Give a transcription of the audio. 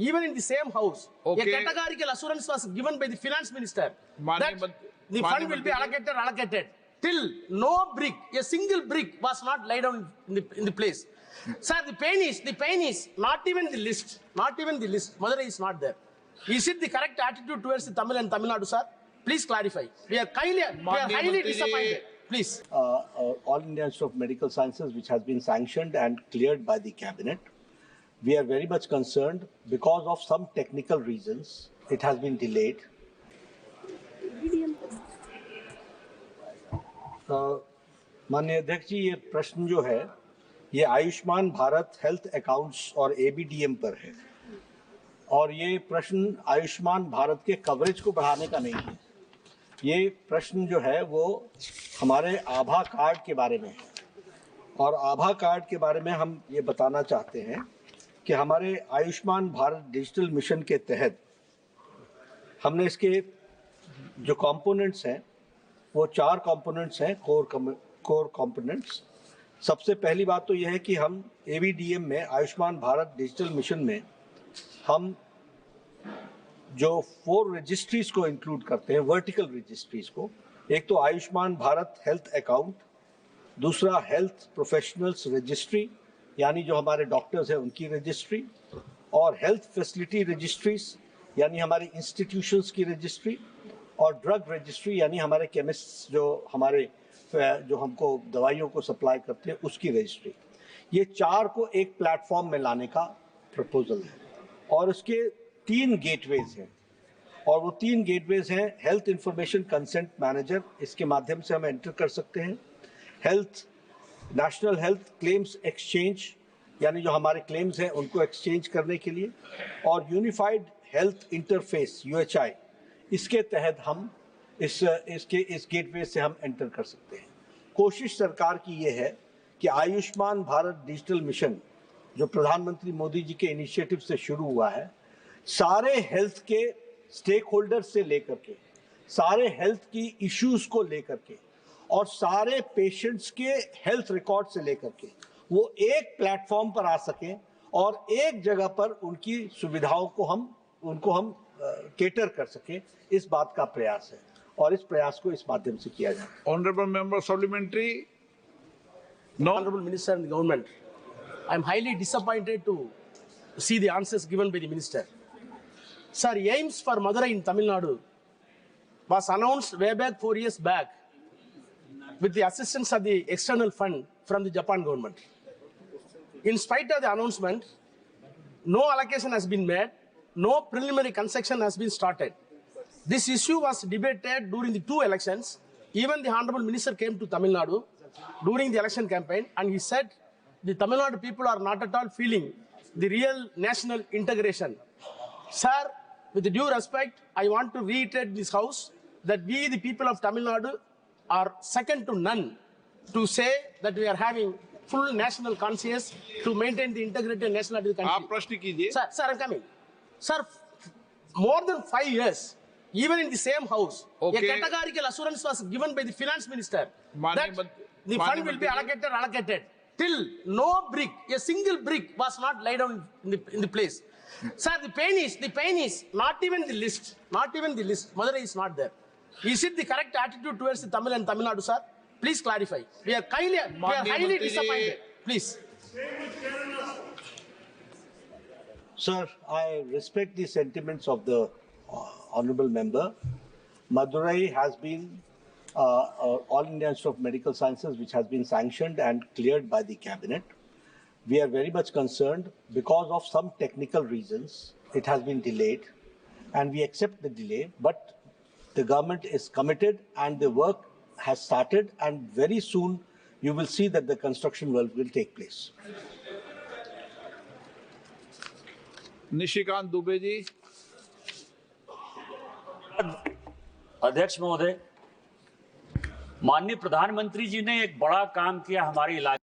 even in the same house, Okay. a categorical assurance was given by the finance minister that the fund will be allocated. Till no brick, a single brick was not laid down in the place. Sir, the pain is not even the list. Madurai is not there. Is it the correct attitude towards the Tamil and Tamil Nadu, sir? Please clarify. We are highly disappointed. Please. All India Institute of Medical Sciences, which has been sanctioned and cleared by the cabinet. We are very much concerned because of some technical reasons. It has been delayed. माननीय अध्यक्ष जी, ये प्रश्न जो है ये Ayushman Bharat health accounts और ABDM पर है और ये प्रश्न आयुष्मान भारत के कवरेज को बढ़ाने का नहीं है। ये प्रश्न जो है वो हमारे आभा कार्ड के बारे में है और आभा कार्ड के बारे में हम ये बताना चाहते हैं कि हमारे आयुष्मान भारत डिजिटल मिशन के तहत हमने इसके जो कंपोनेंट्स हैं वो 4 कंपोनेंट्स हैं, कोर कंपोनेंट्स। सबसे पहली बात तो यह है कि हम एबीडीएम में आयुष्मान भारत डिजिटल मिशन में हम जो 4 रजिस्ट्रीज को इंक्लूड करते हैं, वर्टिकल रजिस्ट्रीज को। एक तो आयुष्मान भारत हेल्थ अकाउंट, दूसरा हेल्थ प्रोफेशनल्स रजिस्ट्री यानी जो हमारे डॉक्टर्स हैं उनकी रजिस्ट्री, और हेल्थ फैसिलिटी रजिस्ट्रीज यानी हमारी इंस्टीट्यूशंस की रजिस्ट्री, और ड्रग रजिस्ट्री यानी हमारे केमिस्ट जो हमको दवाइयों को सप्लाई करते हैं उसकी रजिस्ट्री। ये 4 को एक प्लेटफॉर्म में लाने का प्रपोजल है और उसके 3 गेटवेज हैं और वो 3 गेटवेज हैं हेल्थ इंफॉर्मेशन कंसेंट मैनेजर, इसके माध्यम से हम एंटर कर सकते हैं। नेशनल हेल्थ क्लेम्स एक्सचेंज यानी जो हमारे क्लेम्स हैं उनको एक्सचेंज करने के लिए, और यूनिफाइड हेल्थ इंटरफेस UHI, इसके तहत हम इस गेटवे से हम एंटर कर सकते हैं। कोशिश सरकार की ये है कि आयुष्मान भारत डिजिटल मिशन जो प्रधानमंत्री मोदी जी के इनिशिएटिव से शुरू हुआ है, सारे हेल्थ के स्टेक होल्डर्स से लेकर के, सारे हेल्थ की इश्यूज को लेकर के और सारे पेशेंट्स के हेल्थ रिकॉर्ड से लेकर के वो एक प्लेटफॉर्म पर आ सकें और एक जगह पर उनकी सुविधाओं को हम केटर कर सकें, इस बात का प्रयास है और इस प्रयास को इस माध्यम से किया जाए। Honorable member supplementary. No. Honorable Minister and the government, I am highly disappointed to see the answers given by the minister. Sir, aims for Madurai in Tamil Nadu was announced way back 4 years back with the assistance of the external fund from the Japan government. In spite of the announcement, no allocation has been made, no preliminary construction has been started. This issue was debated during the 2 elections. Even the Honorable Minister came to Tamil Nadu during the election campaign and he said the Tamil Nadu people are not at all feeling the real national integration. Sir, with due respect, I want to reiterate in this house that we, the people of Tamil Nadu, are second to none to say that we are having full national conscience to maintain the integrated nationality of the country. आप प्रश्न कीजिए। Sir, I'm coming. Sir, more than 5 years, even in the same house, Okay. a categorical assurance was given by the finance minister that the fund will be allocated. Till no brick, a single brick was not laid down in the place. Sir, the pain is not even the list. Madurai is not there. Is it the correct attitude towards the Tamil and Tamil Nadu, sir? Please clarify. We are highly disappointed. Please. Sir, I respect the sentiments of the honorable member. Madurai has been All India Institute of Medical Sciences, which has been sanctioned and cleared by the cabinet. We are very much concerned because of some technical reasons. It has been delayed and we accept the delay, but the government is committed and the work has started, and very soon you will see that the construction work will take place. Nishikant Dubey ji. अध्यक्ष महोदय, माननीय प्रधानमंत्री जी ने एक बड़ा काम किया हमारे इलाके